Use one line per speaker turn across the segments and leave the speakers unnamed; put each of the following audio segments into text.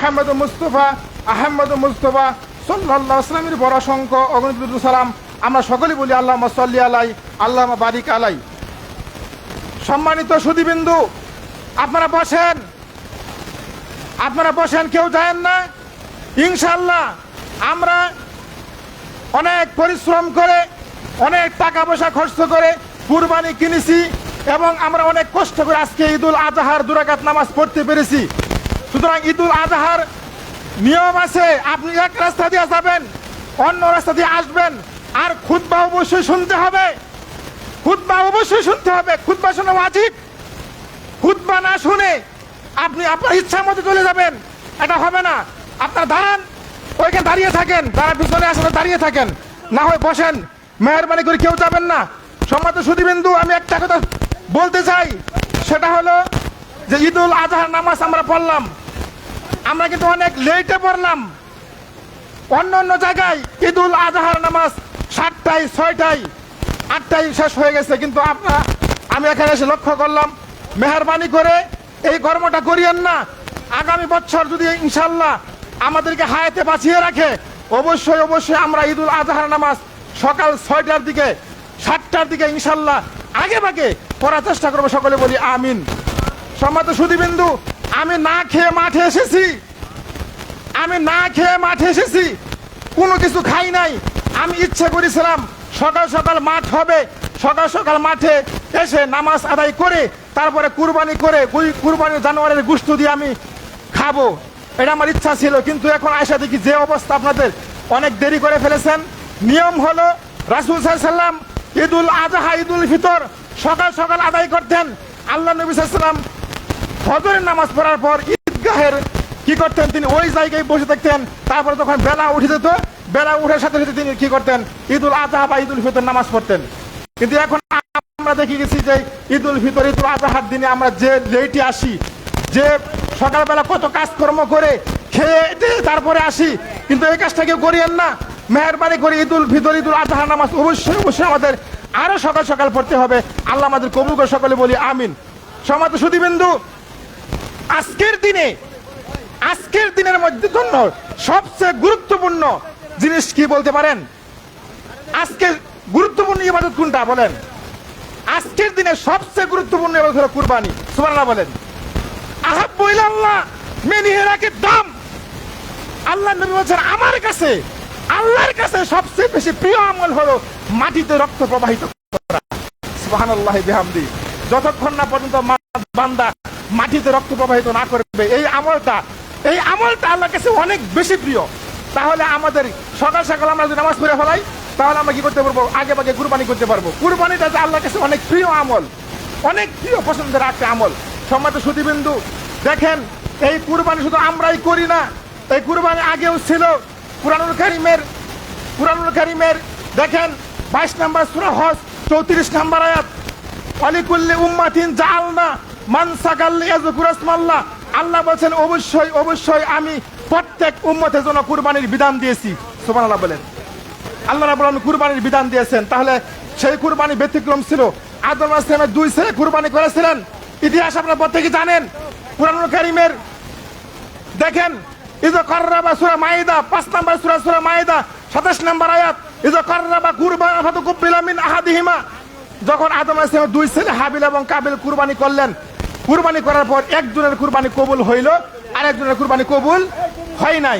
আহমদ মুস্তফা সাল্লাল্লাহু আলাইহি ওয়াসাল্লামের বড় সংখ্য অগণিত সালাম আমরা সকলেই বলি আল্লাহুম্মা সাল্লি আলাই আল্লাহুম্মা বারিক আলাই। সম্মানিত সুধীবৃন্দু, আপনারা বসেন, কেউ যায়েন না। ইনশাআল্লাহ আমরা অনেক পরিশ্রম করে, অনেক টাকা পয়সা খরচ করে কুরবানি কিনেছি এবং আমরা অনেক কষ্ট করে আজকে ঈদুল আজহার 2 রাকাত নামাজ পড়তে পেরেছি। সুতরাং ঈদুল আজহার নিয়ম আছে, আপনি এক রাস্তা দিয়ে যাবেন, অন্য রাস্তা দিয়ে আসবেন, আর খুতবা অবশ্যই শুনতে হবে। খুতবা শোনা ওয়াজিব। খুতবা না শুনে আপনি আপনার ইচ্ছা মতো চলে যাবেন, এটা হবে না। আপনারা দাঁড়ান, ওইখানে দাঁড়িয়ে থাকেন, যারা পিছনে আসলে দাঁড়িয়ে থাকেন, না হয় বসেন, মেহরবানি করে কেউ যাবেন না। সম্মানিত সুধীবৃন্দু, আমি একটা কথা বলতে চাই, সেটা হলো যে ঈদুল আজহার নামাজ আমরা পড়লাম, আমরা কিন্তু অনেক লেটে পড়লাম। অন্য জায়গায় ঈদুল আজহার নামাজ 7টায়, 6টায়, 8টায় শেষ হয়ে গেছে, কিন্তু আমি এখানে এসে লক্ষ্য করলাম, মেহরবানি করে এই কর্মটা করিয়েন না। আগামী বছর যদি ইনশাল্লাহ আমাদেরকে হায়াতে বাঁচিয়ে রাখে, অবশ্যই আমরা ঈদুল আজহার নামাজ সকাল 6টার দিকে, 7টার দিকে ইনশাল্লাহ আগে ভাগে পড়ার চেষ্টা করবো। সকলে বলি আমিন। সম্মানিত সুধীবৃন্দু, আমি না খেয়ে মাঠে এসেছি, কোনো কিছু খাই নাই। আমি ইচ্ছে করেছিলাম সকাল মাঠ হবে, সকাল মাঠে এসে নামাজ আদায় করে তারপরে কুরবানি করে কুরবানির জানোয়ারের গোশত দিয়ে আমি খাবো, এটা আমার ইচ্ছা ছিল। কিন্তু এখন আয়সা দেখি যে অবস্থা, আপনাদের অনেক দেরি করে ফেলেছেন। নিয়ম হলো রাসূল সাল্লাল্লাহু আলাইহি ওয়াসাল্লাম ঈদুল আজহা, ঈদুল ফিতর সকাল আদায় করতেন। আল্লাহ নবী সাল্লাল্লাহু আলাইহি ওয়াসাল্লাম ফজরের নামাজ পড়ার পর ঈদগাহের কি করতেন, তিনি ওই জায়গায় বসে থাকতেন। তারপরে তখন বেলা উঠে যেত, বেলা উঠার সাথে সাথে তিনি কি করতেন, ঈদুল আজহা বা ঈদুল ফিতর নামাজ পড়তেন। কিন্তু এখন আমরা দেখে গেছি যে ঈদুল ফিতর, ঈদুল আজহার দিনে আমরা যে লেটে আসি, যে সকালবেলা কত কাজকর্ম করে খেয়ে তারপরে আসি, কিন্তু এই কাজটা কেউ করিয়েন না। মেহরবানি করে ঈদুল ফিতর, ঈদুল আজহার নামাজ অবশ্যই আমাদের আরো সকাল পড়তে হবে। আল্লাহ আমাদের কবুল করে, সকলে বলি আমিন। সম্মানিত সুধীবৃন্দু, আজকের দিনের মধ্যে জন্য সবচেয়ে গুরুত্বপূর্ণ জিনিস কি বলতে পারেন? আজকে গুরুত্বপূর্ণ ইবাদত কোনটা বলেন? আজকের দিনে সবচেয়ে গুরুত্বপূর্ণ ইবাদত হলো কুরবানি। সুবহানাল্লাহ বলেন। আহাব্বু ইলাল্লাহ মিন হিরাকিদ দাম। আল্লাহ নবী বলেন, আল্লাহর কাছে সবচেয়ে বেশি প্রিয় আমল হলো মাটিতে রক্ত প্রবাহিত করা। সুবহানাল্লাহ বিহামদি। যতক্ষণ না পর্যন্ত বান্দা মাটিতে রক্ত প্রবাহিত না করবে, এই আমলটা আল্লাহর কাছে অনেক বেশি প্রিয়। তাহলে আমাদের সকাল আমরা যদি নামাজ পড়ে ফেলাই, তাহলে আমরা কি করতে পারবো? আগে কুরবানি করতে পারবো। কুরবানিটা যে আল্লাহর কাছে অনেক প্রিয় আমল, অনেক প্রিয় পছন্দের একটা আমল। সম্মানিত সুধীবৃন্দু, দেখেন এই কুরবানি শুধু আমরাই করি না, এই কুরবানি আগেও ছিল। কুরআনুল কারীমের দেখেন 22 নম্বর সূরা হজ 34 নম্বর আয়াত, ওয়ালিকুল্লি উম্মাতিন জাআলনা মানসাকাল লিয়াযকুরু ইসমাল্লাহ। আল্লাহ বলেন অবশ্যই আমি প্রত্যেক উম্মতের জন্য কুরবানির বিধান দিয়েছি। সুবহানাল্লাহ বলেন। আল্লাহ রাব্বুল আলামিন কুরবানির বিধান দিয়েছেন। তাহলে সেই কুরবানি ব্যতিক্রম ছিল। আদম আলাইহিস সালামের 2 ছেলে কুরবানি করেছিলেন, ইতিহাস আপনারা প্রত্যেকেই জানেন। কুরআনুল কারীমের দেখেন ইযা কাররাবা সূরা মাইদা 5 নম্বর সূরা মাইদা 27 নম্বর আয়াত, ইযা কাররাবা কুরবানা ফাতুকুব্বিলা মিন আহাদিহিমা। যখন আদম আলাইহিস সালামের 2 ছেলে হাবিল এবং কাবিল কুরবানি করলেন, কুরবানি করার পর একজনের কুরবানি কবুল হইল, আরেকজনের কুরবানি কবুল হয় নাই।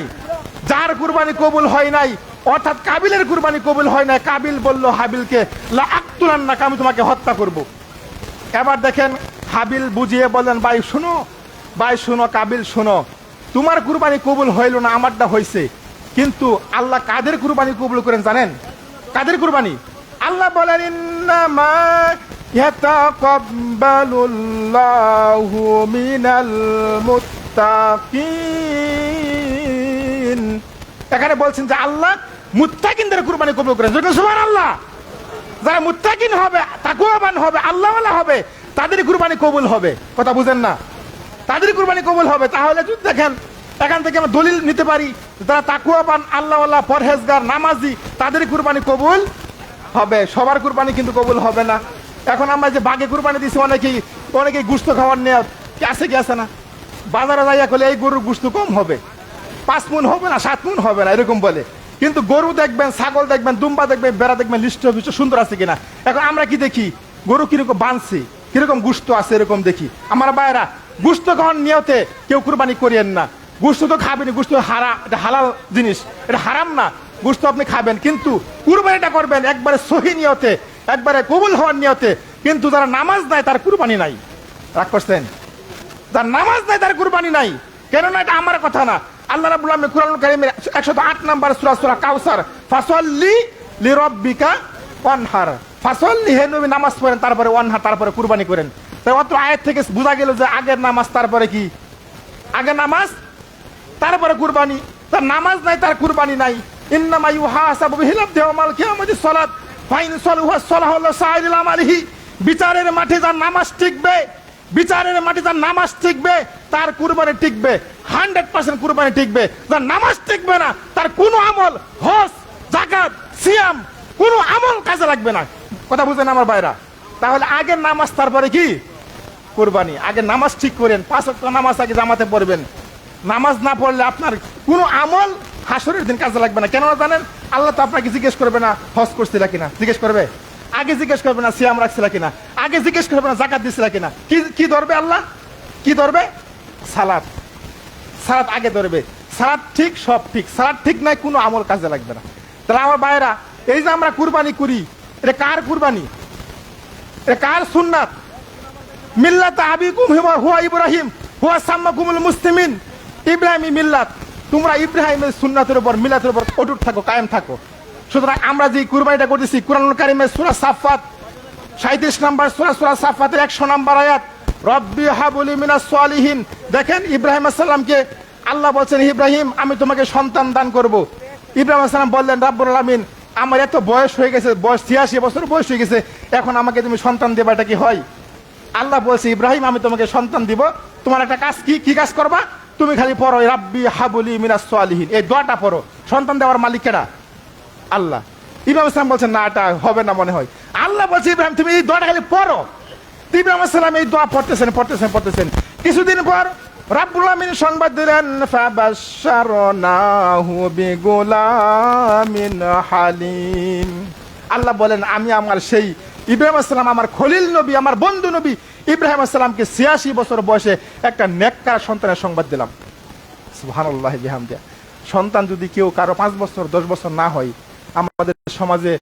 যার কুরবানি কবুল হয় নাই, অর্থাৎ কাবিলের কুরবানি কবুল হয় নাই, কাবিল বলল হাবিলকে, লা আকতুলান্নাকা, আমি তোমাকে হত্যা করব। এবার দেখেন হাবিল বুঝিয়ে বললেন, ভাই শুনো, কাবিল শুনো, তোমার কুরবানি কবুল হইল না, আমারটা হয়েছে। কিন্তু আল্লাহ কাদের কুরবানি কবুল করেন জানেন? কাদের কুরবানি? আল্লাহ বলেন, ইন্নামা ইয়াতাকাব্বালুল্লাহু মিনাল মুত্তাকিন। এখানে বলছেন যে আল্লাহ মুত্তাকিনদের কুরবানি কবুল করেন। সুবহানাল্লাহ। যারা মুত্তাকিন হবে, তাকওয়াবান হবে, আল্লাহওয়ালা হবে, তাদের কুরবানি কবুল হবে। কথা বুঝেন না? তাদের কুরবানি কবুল হবে। তাহলে যদি দেখেন এখান থেকে আমরা দলিল নিতে পারি, যারা তাকওয়াবান, আল্লাহওয়ালা, পরহেজগার, নামাজি, তাদের কুরবানি কবুল হবে। সবার কুরবানি কিন্তু কবুল হবে না। এখন আমরা যে বাঘে কুরবানি দিচ্ছি, অনেকেই গোশত খাওয়ার নিয়ত কি আছে না? বাজারে যাইয়া করলে এই গরুর গোশত কম হবে, 5 মণ হবে না, 7 মণ হবে না, এরকম বলে। কিন্তু গরু দেখবেন, ছাগল দেখবেন, দুম্বা দেখবেন, বেড়া দেখবেন, লিষ্ট সুন্দর আছে কিনা। এখন আমরা কি দেখি, গরু কিরকম বানছে, কিরকম গোশত আছে, এরকম দেখি। আমার ভাইরা, গোশত গ্রহণ নিয়তে কেউ কুরবানি করিয়েন না। গোশত তো খাবেন, গোশত এটা হালাল জিনিস, এটা হারাম না। গোশত আপনি খাবেন, কিন্তু কুরবানিটা করবেন একবারে সহি নিয়তে, একবারে কবুল হওয়ার নিয়তে। কিন্তু যারা নামাজ নাই তার কুরবানি নাই। রাগ করছেন? যার নামাজ নাই তার কুরবানি নাই। কেননা এটা আমার কথা না, আল্লাহ রাব্বুল আলামিন কুরআনুল কারীমের 108 নম্বর সূরা, সূরা কাউসার, ফাসাল্লি লিরাব্বিকা ওয়ানহার, ফাসাল্লি, হে নবী নামাজ পড়েন, তারপরে ওয়ানহার, তারপরে কুরবানি করেন। তাই অত আয়াত থেকে বোঝা গেল যে আগের নামাজ তারপরে কি, আগে নামাজ তারপরে কুরবানি। তার নামাজ নাই তার কুরবানি নাই। ইন্নামা ইউহাসাবু বিল আবদি ইয়াওমাল কিয়ামাতি সালাত ফাইন সালাহু সালাহু সাইরিল আমালিহি। বিচারের মাঠে যার নামাজ টিকবে, বিচারের মাঠে যার নামাজ টিকবে তার কুরবানি টিকবে, 100% কুরবানি টিকবে। যার নামাজ টিকবে না তার কোনো আমল, হজ, যাকাত, সিয়াম, কোনো আমল কাজে লাগবে না। কথা বুঝেন আমার ভাইরা? তাহলে আগের নামাজ তারপরে কি কুরবানি। আগে নামাজ ঠিক করেন, 5 ওয়াক্ত নামাজ আগে জামাতে পড়বেন। নামাজ না পড়লে আপনার কোনো আমল হাসরের দিন কাজে লাগবে না। কেন জানেন? আল্লাহ তো আপনাকে জিজ্ঞেস করবে না হজ করছিল কিনা, জিজ্ঞেস করবে? আগে জিজ্ঞেস করবে না সিয়াম রাখছিল কিনা, আগে জিজ্ঞেস করবে না যাকাত দিছিল কিনা। কি ধরবে আল্লাহ? কি ধরবে? সালাত। সালাত আগে ধরবে। সালাত ঠিক, সব ঠিক। সালাত ঠিক নাই, কোনো আমল কাজে লাগবে না। তাহলে আমার ভাইরা, এই যে আমরা কুরবানি করি, এটা কার কুরবানি? এটা কার সুন্নাত? মিল্লাত আবিকুম হুয়া ইব্রাহিম হুয়া সাম্মাকুমুল মুসলিমিন। ইব্রাহিমী মিল্লাত, তোমরা ইব্রাহিমের সুন্নাতের উপর, মিল্লাতের উপর অটুট থাকো, কায়েম থাকো। সুতরাং আমরা যে কুরবানিটা করতেছি, কুরআনুল কারীমের সূরা সাফফাত 37 নম্বর সূরা, সূরা সাফফাতের 100 নম্বর আয়াত, রব্বি হাবলি মিনাস সালিহিন। দেখেন ইব্রাহিম আলাইহিস সালামকে আল্লাহ বলছেন, ইব্রাহিম আমি তোমাকে সন্তান দান করব। ইব্রাহিম আলাইহিস সালাম বললেন, রব্বুল আলামিন আমার এত বয়স হয়ে গেছে, বয়স 86 বছর বয়স হয়ে গেছে, এখন আমাকে তুমি সন্তান দেবা, এটা কি হয়? আল্লাহ বলছে, ইব্রাহিম আমি তোমাকে সন্তান দিব, তোমার একটা কাজ কি কাজ করবা? তুমি খালি পড়ো রাব্বি হাবলি মিনাস সালিহিন, এই দোয়াটা পড়ো। সন্তান দেওয়ার মালিক কেডা? আল্লাহ। ইব্রাহিম সালাম বলছেন, না এটা হবে না মনে হয়। আল্লাহ বলছে, ইব্রাহিম তুমি এই দোয়াটা খালি পড়ো। ইব্রাহিম সালাম এই দোয়া পড়তেছেন। কিছুদিন পর রাব্বুল আলামিন সংবাদ দিলেন, ফাবাশশারনাহু বিগুলামিন হালিম। আল্লাহ বলেন, আমি আমার সেই ইব্রাহিম সালাম, আমার খলিল নবী, আমার বন্ধু নবী ইব্রাহিম সালামকে 86 বছর বয়সে একটা নেককার সন্তানের সংবাদ দিলাম। সুবহানাল্লাহি বিহামদিহি। সন্তান যদি কেউ কারো 5 বছর 10 বছর না হয়, আমাদের সমাজে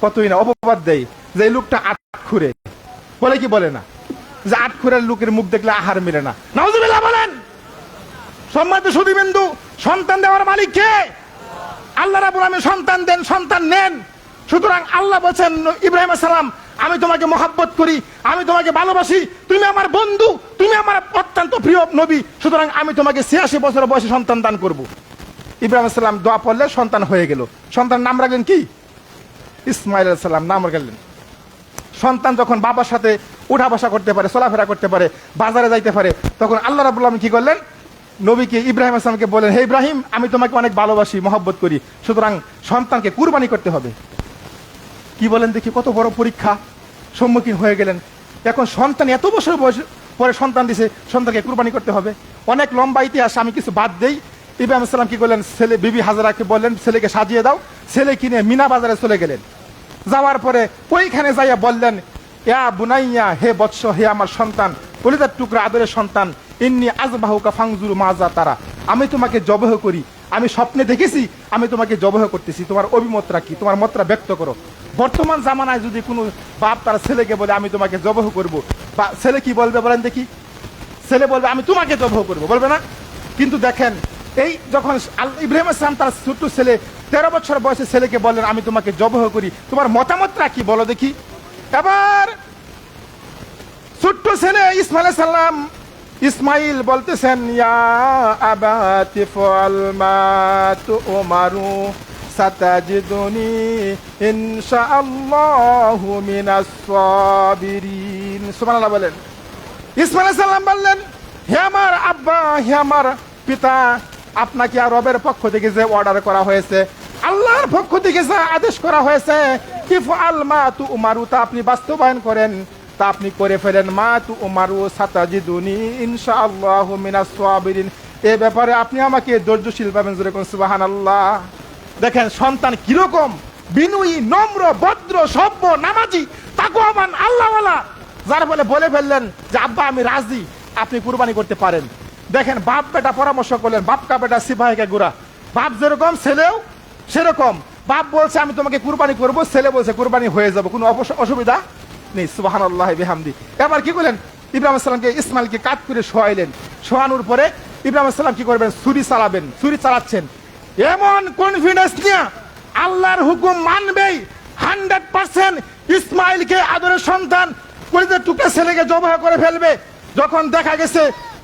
কতই না অপবাদ দেয় যে এই লোকটা আটখুরে, বলে কি বলে না, যে আটখুরের লোকের মুখ দেখলে আহার মিলে না। নাউজুবিল্লাহ বলেন। সম্মানিত সুধীবৃন্দু, সন্তান দেওয়ার মালিক কে? আল্লাহ রাব্বুল আলামিন সন্তান দেন, সন্তান নেন। সুতরাং আল্লাহ বলেন, ইব্রাহিম সালাম আমি তোমাকে মহব্বত করি, আমি তোমাকে ভালোবাসি, তুমি আমার বন্ধু, তুমি আমার অত্যন্ত প্রিয় নবী, সুতরাং আমি তোমাকে 86 বছর বয়সে সন্তান দান করব। ইব্রাহিম সালাম দোয়া পড়লে সন্তান হয়ে গেল। সন্তান নাম রাখলেন কি? ইসমাইল আলাইহিস সালাম নাম রাখলেন। সন্তান যখন বাবার সাথে উঠা বসা করতে পারে, চলাফেরা করতে পারে, বাজারে যাইতে পারে, তখন আল্লাহ রাব্বুল আলামিন কি করলেন? নবীকে ইব্রাহিম আসলামকে বলেন, হে ইব্রাহিম আমি তোমাকে অনেক ভালোবাসি, মহব্বত করি, সুতরাং সন্তানকে কুরবানি করতে হবে। কি বলেন দেখি, কত বড় পরীক্ষা সম্মুখীন হয়ে গেলেন। এখন সন্তান এত বছর বয়স পরে সন্তান দিছে, সন্তানকে কুরবানি করতে হবে। অনেক লম্বা ইতিহাস, আমি কিছু বাদ দেই। ইব্রাহিম সালাম কি করলেন? ছেলে বিবি হাজরাকে বললেন, ছেলেকে সাজিয়ে দাও। ছেলে কিনে মিনা বাজারে চলে গেলেন। যাওয়ার পরে ওইখানে যাইয়া বললেন, ইয়া বুনাইয়া, হে বৎস, হে আমার সন্তান, কলিজার টুকরা আদরের সন্তান, ইন্নী আযবাহুকা ফানজুর মাজা তারা, আমি তোমাকে জবহ করি, আমি স্বপ্নে দেখেছি আমি তোমাকে জবহ করতেছি, তোমার অভিমতটা কি, তোমার মতটা ব্যক্ত করো। বর্তমান জামানায় যদি কোনো বাপ তার ছেলেকে বলে আমি তোমাকে জবহ করব, বা ছেলে কি বলবে বলেন দেখি? ছেলে বলবে আমি তোমাকে জবহ করব, বলবে না? কিন্তু দেখেন, এই যখন ইব্রাহিম আসলাম তার ছোট্ট ছেলে 13 বছর বয়সে ছেলেকে বললেন আমি তোমাকে জবহ করি, তোমার মতামতটা কি বলো দেখি। এবার ছোট্ট ছেলে ইসমাইল সালাম, ইসমাইল বলতেছেন, ইয়া আবাতি ফাল মা তুমারু সাতাজিদুনি ইনশাআল্লাহু মিনাস সাবিরিন। সুবহানাল্লাহ বলেন। ইসমাইল সালাম বললেন, হে আমার আব্বা, হে আমার পিতা, আপনাকে আর রবের পক্ষ থেকে যে অর্ডার করা হয়েছে, আল্লাহর পক্ষ থেকে যে আদেশ করা হয়েছে, ইফআল মা তুমারু, তা আপনি বাস্তবায়ন করেন। তা আপনি করে ফেলেন, মা তু উমারু সাতাজিদুনি ইনশাআল্লাহু মিনাস সাবিরিন। এ ব্যাপারে আপনি আমাকে ধৈর্যশীল পাবেন, যেরকম সুবহানাল্লাহ। দেখেন সন্তান কিরকম বিনয়ী, নম্র, ভদ্র, সভ্য, নামাজি, তাকওয়াবান, আল্লাহওয়ালা, যার ফলে বলে ফেললেন যে আব্বা আমি রাজি, আপনি কুরবানি করতে পারেন। দেখেন বাপ বেটা পরামর্শ করলেন, বাপ কা বেটা সিপাহীকে গুড়া, বাপ যেরকম ছেলেও সেরকম। বাপ বলছে আমি তোমাকে কুরবানি করব, ছেলে বলছে কুরবানি হয়ে যাবে, কোনো অসুবিধা নেই। সুবহানাল্লাহি বিহামদি। এবার কি করলেন, ইব্রাহিম আলাইহিস সালামকে ইসমাইলকে কাট করে শোয়াইলেন। শোয়ানোর পরে ইব্রাহিম আলাইহিস সালাম কি করবেন, ছুরি চালাবেন, ছুরি চালাচ্ছেন এমন কনফিডেন্স নিয়ে আল্লাহর হুকুম মানবেই 100%। ইসমাইলকে আদরের সন্তান কলিজার টুকরা ছেলেকে জবাহ করে ফেলবে। যখন দেখা গেছে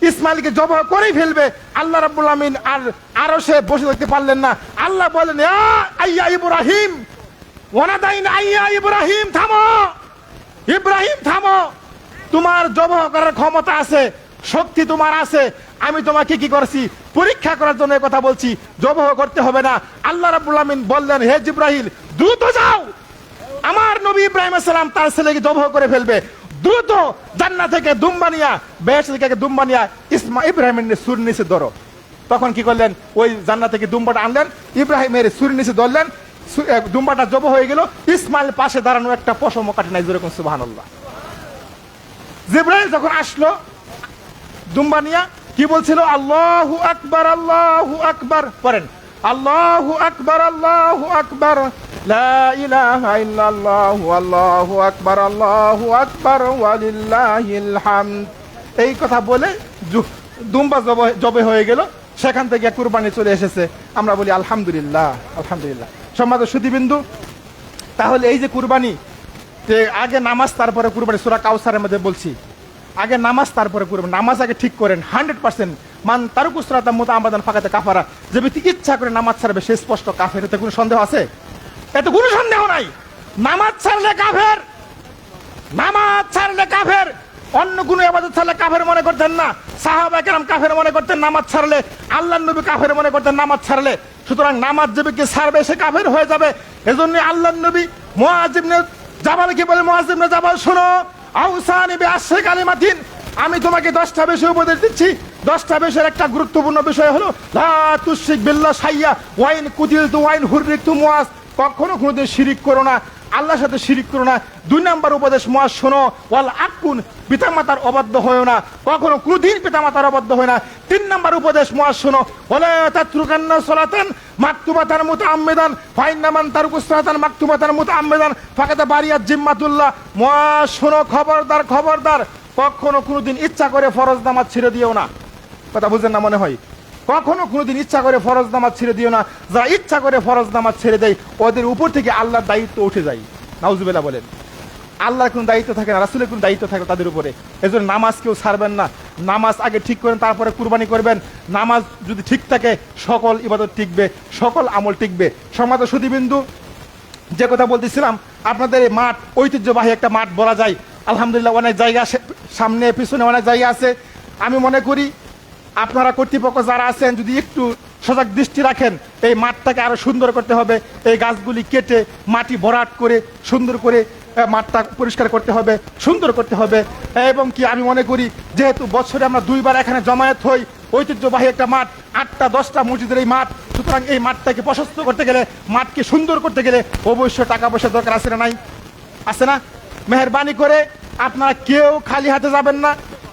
ইসমাইলকে জবাহ করেই ফেলবে, আল্লাহ রাব্বুল আমিন আরো সে বসে থাকতে পারলেন না। আল্লাহ বলেন আইয়া ইব্রাহিম ওয়ানাদাইন, আইয়া ইব্রাহিম থামো, ইব্রাহিম থামো, তোমার জবাহ করার ক্ষমতা আছে, শক্তি তোমার আছে, আমি তোমাকে কি করছি পরীক্ষা করার জন্য কথা বলছি, জবাহ করতে হবে না। আল্লাহ রাব্বুল আমিন বললেন হে জিবরাইল দ্রুত যাও, আমার নবী ইব্রাহিম আলাইহিস সালাম তার ছেলেকে জবাহ করে ফেলবে, দ্রুত জান্নাত থেকে দুম্বা নিয়া, বেহেশত থেকে দুম্বা নিয়া ইব্রাহিমের সুর নিচে ধরো। তখন কি করলেন, ওই জান্নাত থেকে দুম্বাটা আনলেন, ইব্রাহিমের সুর নিচে ধরলেন, দুম্বাটা জবাহ হয়ে গেল। ইসমাইল পাশে দাঁড়ানো একটা পশম কাটে নাই, যেরকম সুবহানাল্লাহ। জিবরাইল যখন আসলো দুম্বা নিয়া, কি বলছিল, আল্লাহু আকবার, আল্লাহু আকবার, পড়েন আল্লাহু আকবার, আল্লাহু আকবার, লা ইলাহা ইল্লাল্লাহু, আল্লাহু আকবার, আল্লাহু আকবার, ওয়ালিল্লাহিল হামদ। এই কথা বলে দুম্বা জবে হয়ে গেল, সেখান থেকে কুরবানি চলে এসেছে। আমরা বলি আলহামদুলিল্লাহ, আলহামদুলিল্লাহ। সম্মানিত সুধীবৃন্দু, তাহলে এই যে কুরবানি, যে আগে নামাজ তারপরে কুরবানি, সূরা কাউসারের মধ্যে বলছি আগে নামাজ তারপরে কুরবানি। নামাজ আগে ঠিক করেন 100%। মান তারকুস সালাতা মুতাআম্মাদান ফাকাদ কাফারা, যে ব্যক্তি ইচ্ছা করে নামাজ ছাড়বে সে স্পষ্ট কাফের। এতে কোনো সন্দেহ আছে? এতে কোনো সন্দেহ নাই। নামাজ ছাড়লে কাফের, নামাজ ছাড়লে কাফের। অন্য কোনো ইবাদত ছাড়লে কাফের মনে করতেন না, সাহাবায়ে কেরাম কাফের মনে করতেন নামাজ ছাড়লে, আল্লাহর নবী কাফের মনে করতেন নামাজ ছাড়লে। সুতরাং নামাজ যে ব্যক্তি ছাড়বে সে কাফের হয়ে যাবে। এজন্য আল্লাহর নবী মুআয ইবনে জাবালকে বলে, মুআয ইবনে জাবাল শোনো, আউসানি বিআশরি কালিমাতিন, আমি তোমাকে 10টা বিষয় উপদেশ দিচ্ছি। 10টা বিষয়ের একটা গুরুত্বপূর্ণ বিষয় হলো লা তুশরিক বিল্লাহ শাইয়া ওয়া ইন কুতিলতু ওয়া ইন হুররিকতু মুআজ, কখনো কোনোদিন শিরিক করো না, আল্লাহর সাথে শিরিক করো না। 2 নম্বর উপদেশ মুআজ শোনো, ওয়াল আকুন, পিতামাতার অবাধ্য হয়ো না, কখনো কোনোদিন পিতামাতার অবাধ্য হয় না। 3 নম্বর উপদেশ মুআজ শোনো, ওয়ালা তাতরুকান্না সালাতান মাকতুবাতান মুতাআম্মিদান ফাইন্না মান তারকুস সালাতান মাকতুবাতান মুতাআম্মিদান ফাকাদ বারিয়াত জিম্মাতুল্লাহ। মুআজ শোনো, খবরদার, খবরদার, কখনো কোনোদিন ইচ্ছা করে ফরজ নামাজ ছেড়ে দিও না। কথা বুঝেন না মনে হয়? কখনো কোনোদিন ইচ্ছা করে ফরজ নামাজ ছেড়ে দিও না। যারা ইচ্ছা করে ফরজ নামাজ ছেড়ে দেয় ওদের উপর থেকে আল্লাহর দায়িত্ব উঠে যায়। নাউজুবিল্লাহ বলেন। আল্লাহর কোনো দায়িত্ব থাকে না, রাসূলের কোনো দায়িত্ব থাকে তাদের উপরে। এজন্য নামাজ কেউ ছাড়বেন না। নামাজ আগে ঠিক করেন, তারপরে কুরবানি করবেন। নামাজ যদি ঠিক থাকে সকল ইবাদত টিকবে, সকল আমল টিকবে। সম্মানিত সুধীবৃন্দু, যে কথা বলতেছিলাম, আপনাদের এই মাঠ ঐতিহ্যবাহী একটা মাঠ বলা যায়। আলহামদুলিল্লাহ অনেক জায়গা, সামনে পিছনে অনেক জায়গা আছে। আমি মনে করি আপনারা কর্তৃপক্ষ যারা আছেন যদি একটু সজাগ দৃষ্টি রাখেন, এই মাঠটাকে আরো সুন্দর করতে হবে। এই গাছগুলি কেটে মাটি ভরাট করে সুন্দর করে মাঠটা পরিষ্কার করতে হবে, সুন্দর করতে হবে। এবং কি আমি মনে করি যেহেতু বছরে আমরা 2 বার এখানে জমায়েত হই, ঐতিহ্যবাহী একটা মাঠ, 8টা 10টা মসজিদের এই মাঠ, সুতরাং এই মাঠটাকে প্রশস্ত করতে গেলে, মাঠকে সুন্দর করতে গেলে অবশ্যই টাকা পয়সা দরকার আছে না নাই? আছে না? মেহেরবানি করে আপনারা কেউ খালি হাতে যাবেন না,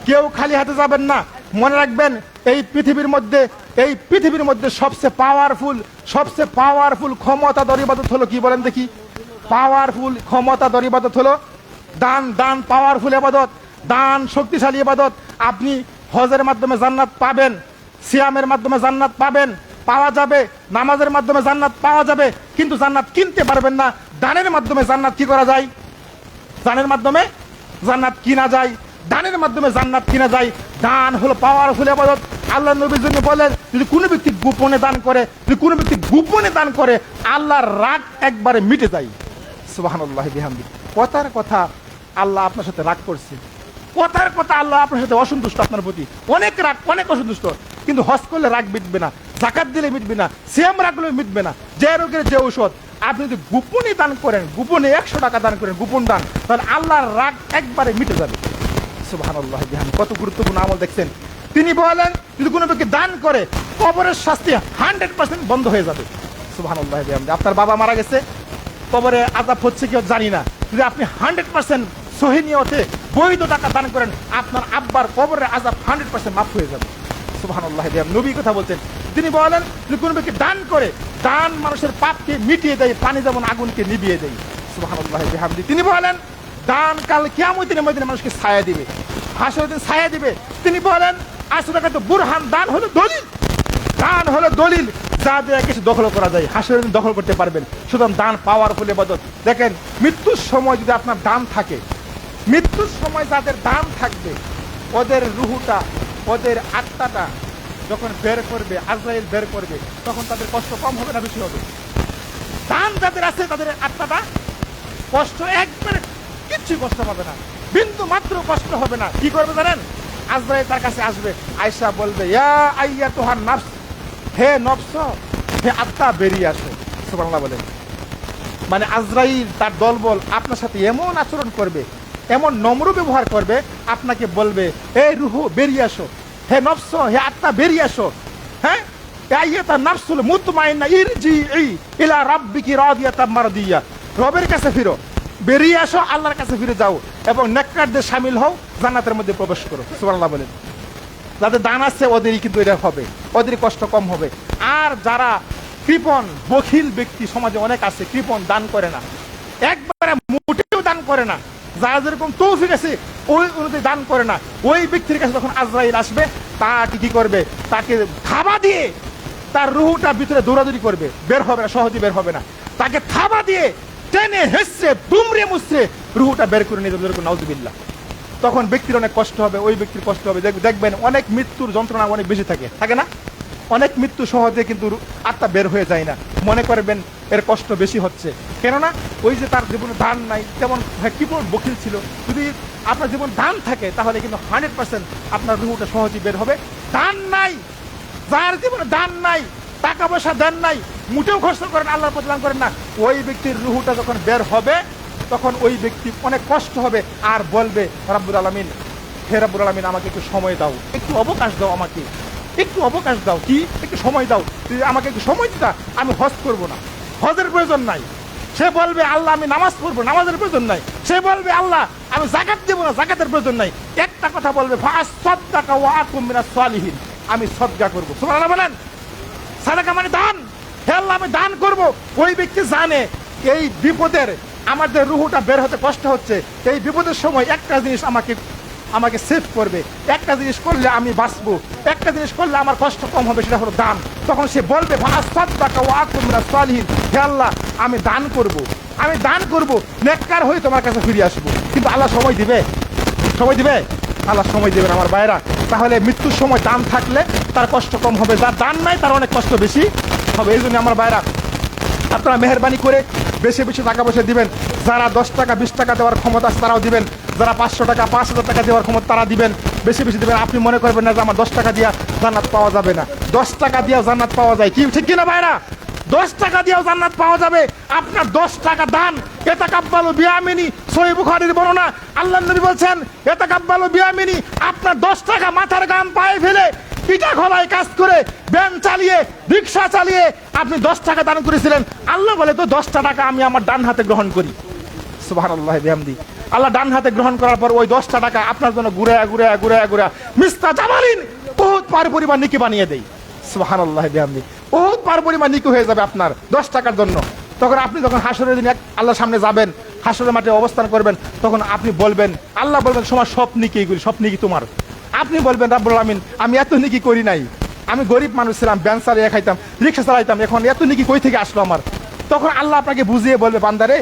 কেউ খালি হাতে যাবেন না। মনে রাখবেন এই পৃথিবীর মধ্যে সবচেয়ে পাওয়ারফুল ক্ষমতাধর ইবাদত হলো কি বলেন দেখি? পাওয়ারফুল ক্ষমতাধর ইবাদত হলো দান। দান পাওয়ারফুল ইবাদত, দান শক্তিশালী ইবাদত। আপনি হজের মাধ্যমে জান্নাত পাবেন, সিয়ামের মাধ্যমে জান্নাত পাবেন, পাওয়া যাবে, নামাজের মাধ্যমে জান্নাত পাওয়া যাবে, কিন্তু জান্নাত কিনতে পারবেন না। দানের মাধ্যমে জান্নাত কি করা যায়? দানের মাধ্যমে জান্নাত কিনা যায়, দানের মাধ্যমে জান্নাত কিনা যায়। দান হলো পাওয়ারফুল ইবাদত। আল্লাহ নবীর জন্য বলেন, যদি কোনো ব্যক্তি গোপনে দান করে, আল্লাহর রাগ একবারে মিটে যায়। সুবহানাল্লাহ বিহামদি। কথার কথা আল্লাহ আপনার সাথে রাগ করছে, কথার কথা আল্লাহ আপনার সাথে অসন্তুষ্ট, আপনার প্রতি অনেক রাগ, অনেক অসন্তুষ্ট। কিন্তু হজ করলে রাগ মিটবে না, যাকাত দিলে মিটবে না, সিয়াম রাখলে মিটবে না। যে রোগের যে ঔষধ, আপনি যদি গোপনে দান করেন, গোপনে 100 টাকা দান করেন, গোপন দান, তাহলে আল্লাহর রাগ একবারে মিটে যাবে। সুবহানাল্লাহ বিহামদিহি। কত গুরুত্বপূর্ণ আমল দেখছেন। তিনি বলেন যদি কোনো ব্যক্তি দান করে কবরের শাস্তি 100% বন্ধ হয়ে যাবে। সুবহানাল্লাহ বিহামদিহি। আপনার বাবা মারা গেছে, কবরে আযাব হচ্ছে কি জানি না, যদি আপনি 100% সহি নিয়তে বৈধ টাকা দান করেন, আপনার আব্বার কবরের আযাব 100% মাফ হয়ে যাবে। সুবহানাল্লাহ বিহামদিহি। নবী কথা বলতেন, তিনি বলেন যদি কোনো ব্যক্তি দান করে, দান মানুষের পাপকে মিটিয়ে দেয়, পানি যেমন আগুনকে নিভিয়ে দেয়। সুবহানাল্লাহ বিহামদিহি। তিনি বলেন দান কাল কিয়ামতের ময়দানে মানুষকে ছায়া দিবে, হাসরের দিন ছায়া দিবে। তিনি বলেন আসলে তো বুরহান, দান হলো দলিল, দান হলো দলিল যা দিয়ে কিছু দখল করা যায়, হাসরের দিন দখল করতে পারবেন। সুতরাং দান পাওয়ার ফলে বদত। দেখেন মৃত্যুর সময় যদি আপনার দান থাকে, মৃত্যুর সময় যাদের দান থাকবে, ওদের রুহুটা, ওদের আত্মাটা যখন বের করবে, আজরাইল বের করবে, তখন তাদের কষ্ট কম হবে না বেশি হবে? দান যাদের আছে তাদের আত্মাটা কষ্ট একবারে কিচ্ছু কষ্ট পাবে না, বিন্দু মাত্র কষ্ট হবে না। কি করবে জানেন? আজরাইল তার কাছে আসবে, আয়েশা বলবে ইয়া আইয়াতুহান নাফস, হে নফস, হে আত্মা বেরিয়ে আসো। সুবহানাল্লাহ বলেন। মানে আজরাইল তার দলবল আপনার সাথে এমন আচরণ করবে, এমন নম্র ব্যবহার করবে, আপনাকে বলবে হে রুহু বেরিয়ে আসো, হে নফস, হে আত্মা বেরিয়ে আসো। হ্যাঁ, আইয়াতা নাফসুল মুতমাইন্না ইরজিই ইলা রাব্বিকি রাদিয়াতাম মারদিয়া, রবের কাছে ফিরো, বেরিয়ে আসো, আল্লাহর কাছে ফিরে যাও এবং নেককারদের শামিল হও, জান্নাতের মধ্যে প্রবেশ করো। সুবহানাল্লাহ বলেন। যাদের দান আছে ওদেরই কিন্তু এটা হবে, ওদেরই কষ্ট কম হবে। আর যারা কৃপণ বখিল ব্যক্তি সমাজে অনেক আছে, কৃপণ, দান করে না, একবারে মোটেও দান করে না, যারা যেরকম তৌফিক আছে ওই অনুযায়ী দান করে না, ওই ব্যক্তির কাছে যখন আজরাইল আসবে তাকে কি করবে? তাকে থাবা দিয়ে তার রুহুটা ভিতরে দৌড়াদৌড়ি করবে, বের হবে না, সহজে বের হবে না। তাকে থাবা দিয়ে টেনে হেসড়ে দুমড়ে মুচড়ে রুহুটা বের করে নিয়ে যাবে, নাউজুবিল্লাহ। তখন ব্যক্তির অনেক কষ্ট হবে, ওই ব্যক্তির কষ্ট হবে। দেখবেন অনেক মৃত্যুর যন্ত্রণা অনেক বেশি থাকে না? অনেক মৃত্যু সহজে কিন্তু আত্মা বের হয়ে যায় না, মনে করবেন এর কষ্ট বেশি হচ্ছে। কেননা ওই যে তার জীবনে দান নাই, যেমন কি বকিল ছিল। যদি আপনার জীবন দান থাকে তাহলে কিন্তু 100% আপনার রুহুটা সহজেই বের হবে। দান নাই, যার জীবনে দান নাই, টাকা পয়সা দেন নাই, মুটেও খরচ করেন, আল্লাহর পথে দান করেন না, ওই ব্যক্তির রুহুটা যখন বের হবে তখন ওই ব্যক্তি অনেক কষ্ট হবে আর বলবে রব্বুল আলামিন, হে রব্বুল আলামিন আমাকে একটু সময় দাও, একটু অবকাশ দাও, আমাকে একটু অবকাশ দাও, কি একটু সময় দাও, আমাকে একটু সময় দিতা, আমি হজ করবো না, হজের প্রয়োজন নাই। সে বলবে আল্লাহ আমি নামাজ পড়বো, নামাজের প্রয়োজন নাই। সে বলবে আল্লাহ আমি জাকাত দেবো না, জাকাতের প্রয়োজন নাই। একটা কথা বলবে ফাসাদদাকা ওয়া আকুম মিনাস সালিহিন, আমি সদকা করবো। সুবহানাল্লাহ বলেন। সাদাকা মানে দান। হে আল্লাহ আমি দান করব। ওই ব্যক্তি জানে এই বিপদের, আমাদের রুহুটা বের হতে কষ্ট হচ্ছে, এই বিপদের সময় একটা জিনিস আমাকে সেভ করবে, একটা জিনিস করলে আমি বাঁচবো, একটা জিনিস করলে আমার কষ্ট কম হবে, সেটা হলো দান। তখন সে বলবে ফাসাদদাকা ওয়া আকুম মিনাস সালিহিন, হে আল্লাহ আমি দান করব, আমি দান করব, নেককার হয়ে তোমার কাছে ফিরে আসবো। কিন্তু আল্লাহ সময় দিবে? সময় দিবে? আল্লাহ সময় দেবেন আমার ভাইরা। তাহলে মৃত্যুর সময় দান থাকলে তার কষ্ট কম হবে, যার দান নাই তার অনেক কষ্ট বেশি হবে। এই জন্য আমার ভাইরা আপনারা মেহরবানি করে বেশি বেশি টাকা পয়সা দিবেন। যারা 10 টাকা 20 টাকা দেওয়ার ক্ষমতা আছে তারাও দিবেন, যারা 500 টাকা 5000 টাকা দেওয়ার ক্ষমতা তারা দিবেন, বেশি বেশি দিবেন। আপনি মনে করবেন না যে আমার 10 টাকা দিয়া জান্নাত পাওয়া যাবে না। 10 টাকা দিয়া জান্নাত পাওয়া যায়, কি ঠিক কিনা ভাইরা? 10 টাকা দিয়েও জান্নাত পাওয়া যাবে। আপনার 10 টাকা দান, ইয়াতাকাব্বালু বিয়ামিনি, সহিহ বুখারীর বর্ণনা, আল্লাহর নবী বলছেন ইয়াতাকাব্বালু বিয়ামিনি, আপনার 10 টাকা মাথার ঘাম পায়ে ফেলে, পিঠা খোলায় কাজ করে, ভ্যান চালিয়ে, রিক্সা চালিয়ে আপনি 10 টাকা দান করেছিলেন। আল্লাহ বলে তো 10টা টাকা আমি আমার ডান হাতে গ্রহণ করি। সুবহানাল্লাহ বিহামদি। আল্লাহ ডান হাতে গ্রহণ করার পর ওই 10টা টাকা আপনার জন্য ঘুরে ঘুরে ঘুরে ঘুরে মিস্তা জামালিন বহুত পার পরিমাণ নিকি বানিয়ে দেয়। সুবহানাল্লাহ বিহামদি। বহুত পার পরিমাণ নিকি হয়ে যাবে আপনার 10 টাকার জন্য। তখন আপনি যখন হাসরের দিন আল্লাহর সামনে যাবেন, হাসরের মাঠে অবস্থান করবেন, তখন আপনি বলবেন, আল্লাহ বলবেন তোমার সব নিকি, এগুলি সব নিকি তোমার। আপনি বলবেন রব্বুল আলামিন আমি এত নিকি করি নাই, আমি গরিব মানুষ ছিলাম, ভ্যান চালিয়ে খাইতাম, রিক্সা চালাইতাম, এখন এত নিকি কই থেকে আসলো আমার? তখন আল্লাহ আপনাকে বুঝিয়ে বলবে বান্দারে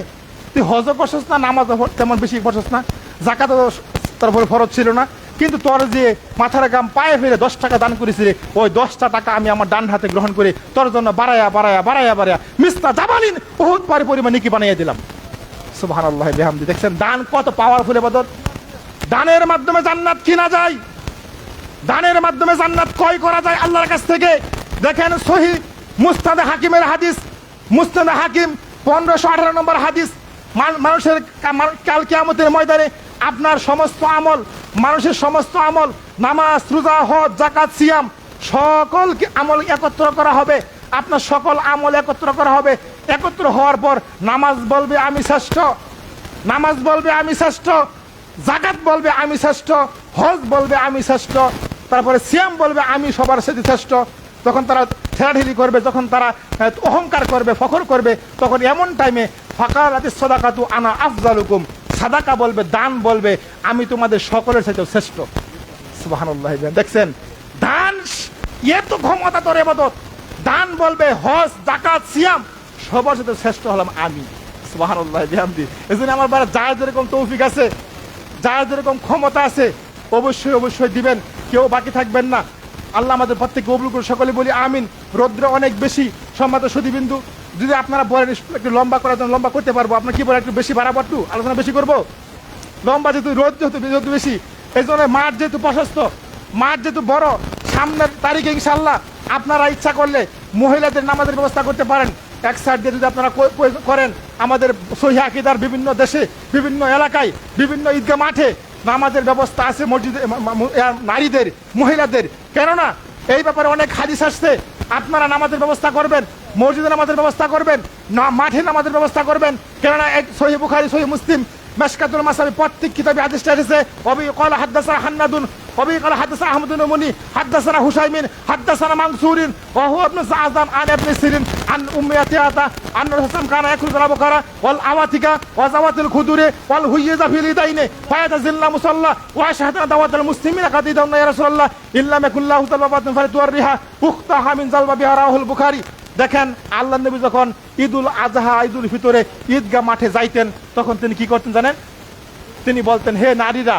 তুই হজও করছিস না, নামাজও তেমন বেশি করছিস না, জাকাতও তার উপরে ফরজ ছিল না, কিন্তু তোর যে মাথার ঘাম পায়ে ফেলে 10 টাকা দান করেছিলি, ওই 10টা টাকা আমি আমার ডান হাতে গ্রহণ করে তোর জন্য বাড়ায়া বাড়ায়া বাড়ায়া বাড়ায়া মিস্তা জামালিন বহুত পরিমাণ নিকি বানিয়ে দিলাম। সুবহানাল্লাহ বিহামদি। দেখছেন দান কত পাওয়ারফুল ইবাদত। দানের মাধ্যমে জান্নাত কিনা যায়, দানের মাধ্যমে জান্নাত ক্রয় করা যায় আল্লাহর কাছ থেকে। দেখেন সহিহ মুসনাদে হাকিমের হাদিস, মুসনাদে হাকিম 1518 নম্বর হাদিস, মানুষের কাল কিয়ামতের ময়দানে আপনার সমস্ত আমল, মানুষের সমস্ত আমল, নামাজ, রোজা, হজ, যাকাত, সিয়াম, সকল আমল একত্র করা হবে। আপনার সকল আমল একত্র করা হবে। একত্র হওয়ার পর নামাজ বলবে আমি শ্রেষ্ঠ, নামাজ বলবে আমি শ্রেষ্ঠ, যাকাত বলবে আমি শ্রেষ্ঠ, হজ বলবে আমি শ্রেষ্ঠ, তারপরে সিয়াম বলবে আমি সবার সাথে শ্রেষ্ঠ। তখন তারা ঠেলাঠেলি করবে, যখন তারা অহংকার করবে, ফখর করবে, তখন এমন টাইমে ফাকালাতিস সাদাকাতু আনা আফজালুকুম, সাদাকা বলবে, দান বলবে আমি তোমাদের সকলের সাথে শ্রেষ্ঠ। সুবহানাল্লাহ। দেখছেন দান এত ক্ষমতা তোর ইবাদত, দান বলবে হজ, যাকাত, সিয়াম সবার সাথে শ্রেষ্ঠ হলাম আমি। সুবহানাল্লাহ বিহামদি। এজন্য আমার বাড়ি যার যেরকম তৌফিক আছে, যার যেরকম ক্ষমতা আছে অবশ্যই অবশ্যই দিবেন, কেউ বাকি থাকবেন না। আল্লাহ আমাদের প্রত্যেককে কবুল করুন, সকলে বলি আমিন। রৌদ্র অনেক বেশি, সম্মানিত সুধীবিন্দু, যদি আপনারা বলেন একটু লম্বা করার জন্য লম্বা করতে পারবো, আপনার কি বলেন একটু বেশি বাড়াবো, একটু আলোচনা বেশি করবো, লম্বা যেহেতু রোদ যেহেতু বেশি, এই জন্য মাঠ যেহেতু প্রশস্ত, মাঠ যেহেতু বড়, সামনের তারিখে ইনশাল্লাহ আপনারা ইচ্ছা করলে মহিলাদের নামাজের ব্যবস্থা করতে পারেন। এক সাইড দিয়ে যদি আপনারা করেন, আমাদের সহিহ আকীদার বিভিন্ন দেশে, বিভিন্ন এলাকায়, বিভিন্ন ঈদগাহ মাঠে নামাজের ব্যবস্থা আছে মসজিদে, নারীদের, মহিলাদের। কেননা এই ব্যাপারে অনেক হাদিস আসছে। আপনারা নামাজের ব্যবস্থা করবেন, মসজিদে নামাজের ব্যবস্থা করবেন, মাঠে নামাজের ব্যবস্থা করবেন। কেননা এক সহিহ বুখারী, সহিহ মুসলিম, মিশকাতুল মাসাবি প্রত্যেক কিতাবে হাদিসটা এসেছে। ওয়াবি ক্বালা হাদাসানা হান্নাদুন, ওয়াবি ক্বালা হাদাসানা আহমদ বিন মুনি, হাদাসানা হুসাইমিন, হাদাসানা মানসুরিন, ওয়া হুয়া ইবনে সাআদান আন ইবনে সিরিন আন উম্মি আতিয়াতা আন রাসূল কানা ইয়াকুলু আল-বুকারা ওয়াল আওয়াতিকা ওয়া যাওয়াতিল খুদুরি ওয়াল হুইয়্যিযা ফিল ইদাইনি ফায়াতাজিল্লা মুসাল্লা ওয়া শাহাদানা দাওয়াতাল মুসলিমিনা কাদিদাউনা ইয়া রাসূলুল্লাহ ইল্লা মাকুল্লাহু তাআলাবাতুন ফাতুরিহা উখতাহা মিন জালবা বিহারাহুল বুখারী। দেখেন আল্লাহ নবী যখন ঈদুল আজহা, ঈদুল ফিতরে ঈদগাহ মাঠে যাইতেন, তখন তিনি কি করতেন জানেন? তিনি বলতেন, হে নারীরা,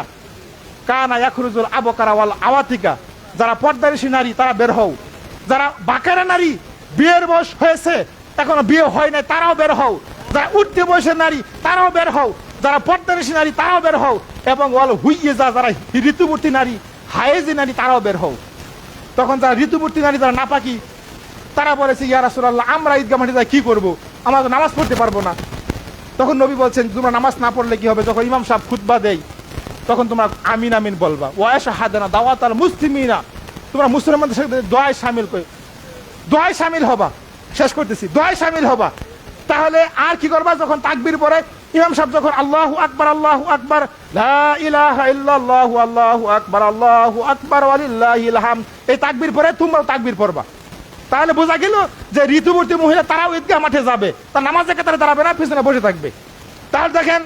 কানা ইয়াখরুজুল আবকারা ওয়াল আওয়াতিকা, যারা পর্দানিশী নারী তারা বের হও, যারা বাকারা নারী বিয়ের বয়স হয়েছে এখনো বিয়ে হয় নাই তারাও বের হও, যারা উঠতি বয়সের নারী তারাও বের হও, যারা পর্দানিশী নারী তারাও বের হও, এবং ওয়াল হুইয়্যিযা, যারা ঋতুবর্তী নারী, হায়েজি নারী তারাও বের হও। তখন যারা ঋতুবর্তী নারী, যারা নাপাকি, তারা বলেছে ইয়া রাসূলুল্লাহ আমরা ঈদগাহ মাঠে যাই কি করবো, আমরা তো নামাজ পড়তে পারবো না। তখন নবী বলছেন তোমরা নামাজ না পড়লে কি হবে, যখন ইমাম সাহেব খুতবা দেয় তখন তোমরা আমিন আমিন বলবা, ওয়া শাহাদানা দাওয়াতাল মুসলিমিনা, তোমরা মুসলমানদের সাথে দোয়ায় দোয়ায় শামিল হবা। শেষ করতেছি, দোয়ায় শামিল হবা। তাহলে আর কি করবা, যখন তাকবীর পড়ে ইমাম সাহেব যখন আল্লাহু আকবার লা ইলাহা ইল্লাল্লাহু আল্লাহু আকবার ওয়ালিল্লাহিল হামদ, এই তাকবীর পরে তোমরাও তাকবীর পড়বা। তাহলে বোঝা গেল যে ঋতুবর্তী মহিলা তারাও ঈদগাহ মাঠে যাবে, তার নামাজে কাতারে দাঁড়াবে না, পিছনে বসে থাকবে। তাহলে দেখেন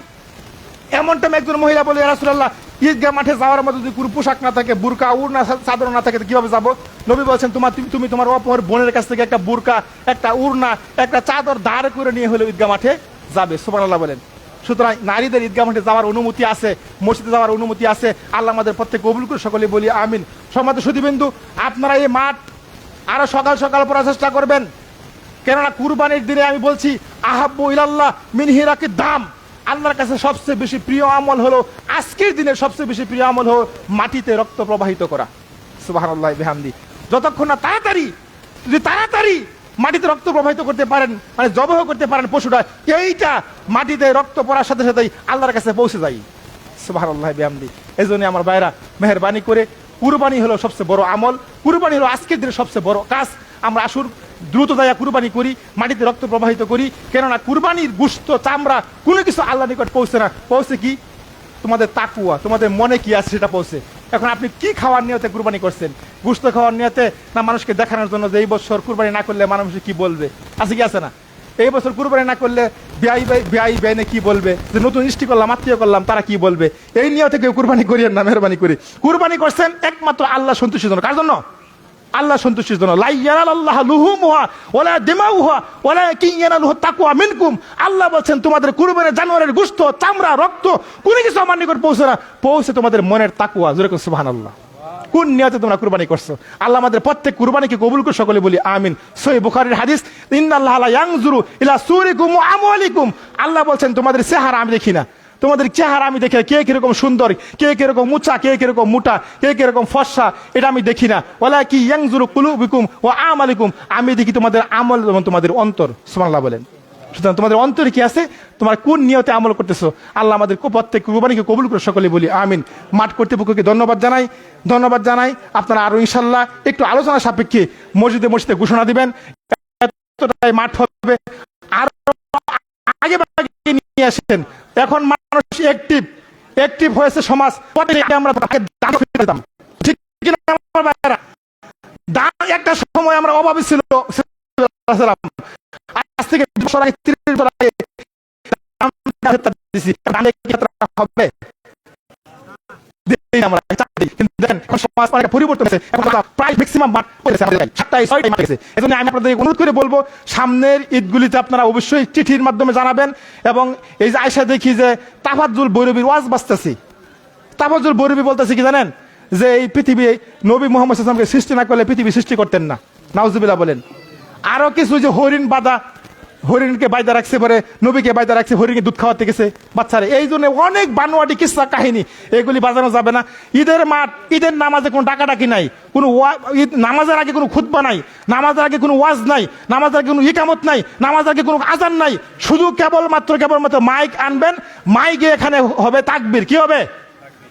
এমন টাইম একজন মহিলা বলে ইয়া রাসূলুল্লাহ ঈদগাহ মাঠে যাওয়ার মতো যদি কোনো পোশাক না থাকে, বুরকা উড়না চাদর না থাকে, কিভাবে যাবো? নবী বলছেন তুমি তোমার অপর বোনের কাছ থেকে একটা বুরকা, একটা উড়না, একটা চাদর ধার করে নিয়ে হলে ঈদগাহ মাঠে যাবে। সুবহানাল্লাহ বলেন। সুতরাং নারীদের ঈদগাহ মাঠে যাওয়ার অনুমতি আছে, মসজিদে যাওয়ার অনুমতি আছে। আল্লাহ আমাদের প্রত্যেক কবুল করে, সকলে বলি আমিন। সম্মানিত সুধীবিন্দু, আপনারা এই মাঠ আরো সকাল সকাল পড়ার চেষ্টা করবেন। কেননা কুরবানির দিনে আমি বলছি আহাব্বু ইলাল্লাহ মিন হিরাকিদ দাম, আল্লাহর কাছে সবচেয়ে বেশি প্রিয় আমল হলো, আজকের দিনে সবচেয়ে বেশি প্রিয় আমল হলো মাটিতে রক্ত প্রবাহিত করা। সুবহানাল্লাহ বিহামদি। যতক্ষণ না তাড়াতাড়ি মাটিতে রক্ত প্রবাহিত করতে পারেন, মানে জবহ করতে পারেন পশুটা, এইটা মাটিতে রক্ত পড়ার সাথে সাথেই আল্লাহর কাছে পৌঁছে যায়। সুবহানাল্লাহ বিহামদি। এই জন্য আমার ভাইরা মেহেরবানি করে, কুরবানি হলো সবচেয়ে বড় আমল, কুরবানি হলো আজকের দিনের সবচেয়ে বড় কাজ। আমরা আসুন দ্রুত দায়া কুরবানি করি, মাটিতে রক্ত প্রবাহিত করি। কেননা কুরবানির গোশত, চামড়া কোনো কিছু আল্লাহর নিকট পৌঁছে না, পৌঁছে কি তোমাদের তাকুয়া, তোমাদের মনে কি আছে সেটা পৌঁছে। এখন আপনি কি খাওয়ার নিয়তে কুরবানি করছেন? গোশত খাওয়ার নিয়তে, না মানুষকে দেখানোর জন্য যে এই বছর কুরবানি না করলে মানুষ কি বলবে? আছে কি আছে না? এই বছর কুরবানি না করলে বেআইনে কি বলবে, যে নতুন ইষ্টি করলাম, আত্মীয় করলাম, তারা কি বলবে? এই নিয়তে কেউ কুরবানি করিয়েন না, মেহরবানি করে। কুরবানি করছেন একমাত্র আল্লাহ সন্তুষ্টির জন্য। কার জন্য? আল্লাহ সন্তুষ্টির জন্য। লা ইয়ানালাল্লাহু লুহুমুহা ওয়ালা দিমাউহা ওয়ালাকিন ইয়ানালুহু তাকওয়া মিনকুম। আল্লাহ বলেন তোমাদের কুরবানির জানোয়ারের গোশত, চামড়া, রক্ত কোনো কিছু আমার নিকট পৌঁছে না, পৌঁছে তোমাদের মনের তাকওয়া। জোরে করে সুবহানাল্লাহ। কোন নিয়তে তোমরা কুরবানি করছো? আল্লাহ আমাদের প্রত্যেক কুরবানিকে কবুল করে, সকলে বলি আমিন। সহিহ বুখারীর হাদিস, ইন্নাল্লাহা লা ইয়ানজুরু ইলা সুরিকুম ওয়া আমওয়ালিকুম। আল্লাহ বলেন তোমাদের চেহারা আমি দেখি না, তোমাদের চেহারা আমি দেখি, কে কিরকম সুন্দর, কে কিরকম উঁচা, কে কিরকম মোটা, কে কিরকম ফর্সা, এটা আমি দেখি না। ওয়ালাকিন ইয়ানজুরু কুলুবিকুম ওয়া আমালিকুম। আমি দেখি তোমাদের আমল এবং তোমাদের অন্তর। সুবহানাল্লাহ বলেন। সুতরাং তোমাদের অন্তরে কি আছে, তোমার কোন নিয়তে আমল করতেছো, আল্লাহ আমাদের প্রত্যেক কুরবানিকে কবুল করে সকলে বলি আমিন। মাঠ কর্তৃপক্ষকে ধন্যবাদ জানাই। আপনারা আরো ইনশাল্লাহ একটু আলোচনা সাপেক্ষে মসজিদে ঘোষণা দিবেন, এতটাই মাঠ হবে, আরো আগে নিয়ে আসেন। এখন মানুষ অ্যাক্টিভ হয়েছে সমাজ, আমরা ঠিক একটা সময় আমরা অভাবী ছিল, আজ থেকে 30 বছর আগে হবে পরিবর্তন হয়েছে, প্রায় ম্যাক্সিমাম আমি আপনাদের অনুরোধ করে বলবো, সামনের ঈদগুলিতে আপনারা অবশ্যই চিঠির মাধ্যমে জানাবেন। এবং এই যে আয়সা দেখি যে তাফাজ্জুল বৈরবীর ওয়াজ বাজতেছি, তাফাজ্জুল বৈরবী বলতেছি কি জানেন, যে এই পৃথিবী নবী মুহাম্মদ সাল্লাল্লাহু আলাইহি ওয়াসাল্লামকে সৃষ্টি না করলে পৃথিবী সৃষ্টি করতেন না, নাউজুবিল্লাহ বলেন। আরো কিছু যে হরিণকে বাইদা রাখছে, পরে নবীকে বাইদা রাখছে, হরিণকে দুধ খাওয়াতে গেছে বাচ্চারা, এই জন্য অনেক বানোয়াটি কিসসা কাহিনী, এগুলি বাজানো যাবে না। ঈদের মাঠ, ঈদের নামাজে কোনো ডাকাডাকি নাই, কোনো নামাজের আগে কোনো খুতবা নাই, নামাজের আগে কোনো ওয়াজ নাই, নামাজের আগে কোনো ইকামত নাই, নামাজের আগে কোনো আজান নাই, শুধু কেবলমাত্র মাইক আনবেন, মাইকে এখানে হবে তাকবীর, কি হবে,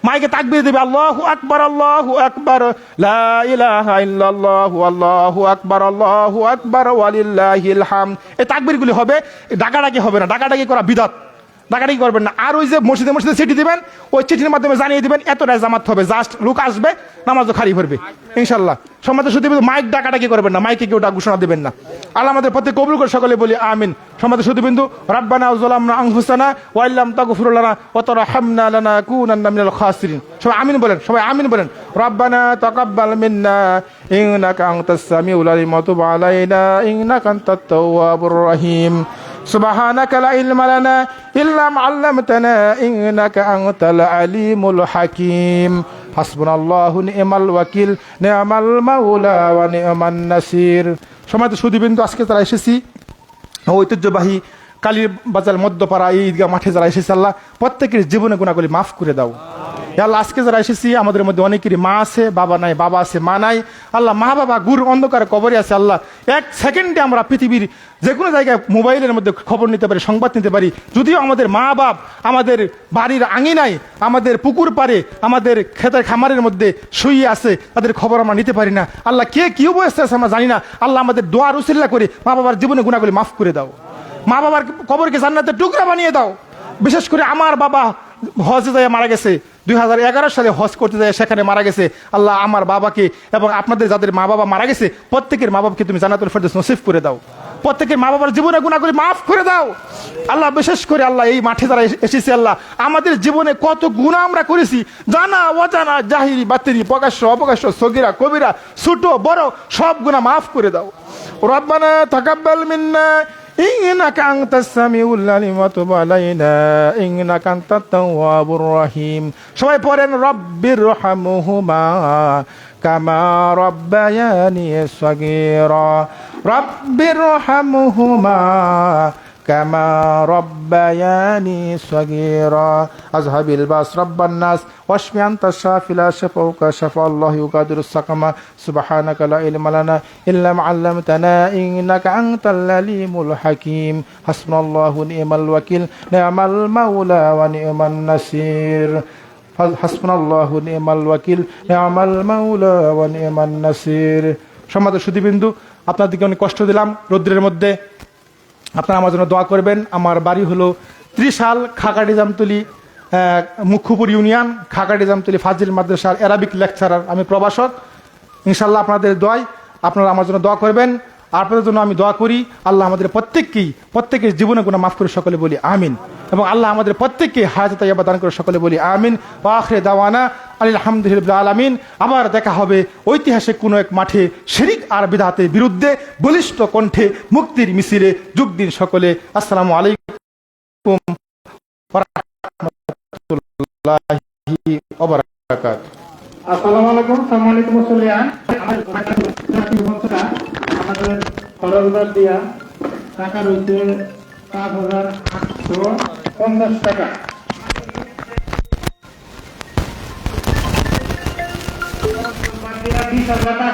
মাইকে তাকবীর দিবে, আল্লাহু আকবার লা ইলাহা ইল্লাল্লাহু আল্লাহু আকবার ওয়ালিল্লাহিল হামদ, এই তাকবীরগুলি হবে, ডাকাডাকি হবে না, ডাকাডাকি করা বিদআত, ডাকাডাকি করবেন না। আর ওই যে মসজিদে চিঠি দিবেন, ওই চিঠির মাধ্যমে জানিয়ে দিবেন এতটাই জামাত হবে, জাস্ট লোক আসবে, নামাজও খালি ভরবে ইনশাআল্লাহ। সমাজে শুধু মাইক ডাকাডাকি করবেন না, মাইকে কেউ ঘোষণা দিবেন না। আল্লাহ আমাদের প্রত্যেক কবুল করে সকলে বলি আমিন। সমাজে শুধু বিন্দু রাব্বানা যালামনা আনফুসানা ওয়া ইল্লাম তাগফির লানা ওয়া তারহামনা লানাকুনান্না মিনাল খাসিরিন। সবাই আমিন বলেন। রাব্বানা তাকাব্বাল মিন্না ইন্নাকা আনতাস সামিউল আলিম ওয়া তুব আলাইনা ইন্নাকা আনতাত তাওয়াবুর রহিম। সুবহানাকা লা ইলমা লানা ইল্লা মা আল্লামতানা ইন্নাকা আনতাল আলিমুল হাকিম। হাসবুনাল্লাহু নি'মাল ওয়াকিল নি'মাল মাওলা ওয়া নি'মান নাসির। সমাজে সুদীবিন্দু আজকে যারা এসেছি, ঐতিহ্যবাহী কালীর বাজার মধ্যপাড়া এই ঈদগাহ মাঠে যারা এসেছে, আল্লাহ প্রত্যেকের জীবনে গুনাহগুলি মাফ করে দাও। আল্লাহ আজকে যারা এসেছি আমাদের মধ্যে অনেকেরই মা আছে, বাবা নাই, বাবা আছে, মা নাই। আল্লাহ মা বাবা গুর অন্ধকারে কবরে আছে। আল্লাহ এক সেকেন্ডে আমরা পৃথিবীর যে কোনো জায়গায় মোবাইলের মধ্যে খবর নিতে পারি, সংবাদ নিতে পারি। যদিও আমাদের মা বাপ আমাদের বাড়ির আঙিনায়, আমাদের পুকুর পাড়ে, আমাদের ক্ষেতের খামারের মধ্যে শুয়ে আছে, তাদের খবর আমরা নিতে পারি না। আল্লাহ কে কি অবস্থা আছে আমরা জানি না। আল্লাহ আমাদের দোয়ার উসিলা করে মা বাবার জীবনে গুনাহগুলি মাফ করে দাও। মা বাবার কবরকে জান্নাতের টুকরা বানিয়ে দাও। বিশেষ করে আমার বাবা হজে যায় মারা গেছে, 2011 সালে হজ করতে যায়, সেখানে মারা গেছে। আল্লাহ আমার বাবাকে এবং আপনাদের যাদের মা বাবা মারা গেছে প্রত্যেকের মা বাবাকে তুমি জান্নাতুল ফেরদৌস নসিব করে দাও। প্রত্যেকের মা বাবার জীবনে গুনাহগুলি মাফ করে দাও। আল্লাহ বিশেষ করে আল্লাহ এই মাঠে যারা এসেছে, আল্লাহ আমাদের জীবনে কত গুনাহ আমরা করেছি, জানা অজানা, জাহিরি বাতিনি, প্রকাশ্য অপ্রকাশ্য, সগীরা কবিরা, ছোট বড় সব গুনাহ মাফ করে দাও। রব্বানা তাকাব্বাল মিন্না ইন্নাকা আনতাস সামিউল আলিম ওয়া তুব আলাইনা ইন্নাকা আনতাত তাওয়াবুর রহিম। সবাই পড়েন রব্বিরহামহুমা কামা রাব্বায়ানি সাগীরা। রব্বিরহামহুমা কামা রাব্বায়ানি সাগীরা। আযহাবিল বাস রাব্বান নাস ওয়াশফি আনতা শাফি লা শাফাউকা শাফাআল্লাহু ইউগাদিরুস সাকামা। সুবহানাকা লা ইলমা লানা ইল্লা মা আল্লামতানা ইন্নাকা আনতাল আলিমুল হাকিম। হাসবুনাল্লাহু নি'মাল ওয়াকিল নি'মাল মাওলা ওয়া নি'মান নাসির। হাসবুনাল্লাহু নি'মাল ওয়াকিল নি'মাল মাওলা ওয়া নি'মান নাসির। সম্মানিত সুধীবৃন্দু, আপনাদেরকে অনেক কষ্ট দিলাম রৌদ্রের মধ্যে, আপনারা আমার জন্য দোয়া করবেন। আমার বাড়ি হলো ত্রিশাল, খাগাড়ি জামতলি, মুখ্যপুর ইউনিয়ন, খাগাড়ি জামতলি ফাজিল মাদ্রাসার অ্যারাবিক লেকচারার। আমি প্রভাষক। ইনশাল্লাহ আপনাদের দোয়ায় আপনারা আমার জন্য দোয়া করবেন, আপনাদের জন্য আমি দোয়া করি। আল্লাহ আমাদের প্রত্যেকের জীবনে গুনাহ মাফ করে সকলে বলি আমিন। এবং আল্লাহ আমাদের প্রত্যেককে হায়াত তাইয়্যিবা দান করে সকলে বলি আমিন। ওয়া আখিরু দাওয়ানা আলহামদুলিল্লাহি আলামিন। আবার দেখা হবে ঐতিহাসিক কোনো এক মাঠে শিরক আর বিদআতের বিরুদ্ধে বলিষ্ঠ কণ্ঠে মুক্তির মিছিলে যোগ দিন সকলে। আসসালামু আলাইকুম ওয়া রাহমাতুল্লাহি ওয়া বারাকাতুহু।
আসসালামু আলাইকুম। সম্মানিত মুসল্লিয়ান, আমাদের খরচদার দিয়া টাকা রয়েছে 5,850 টাকা। 20,000 টাকা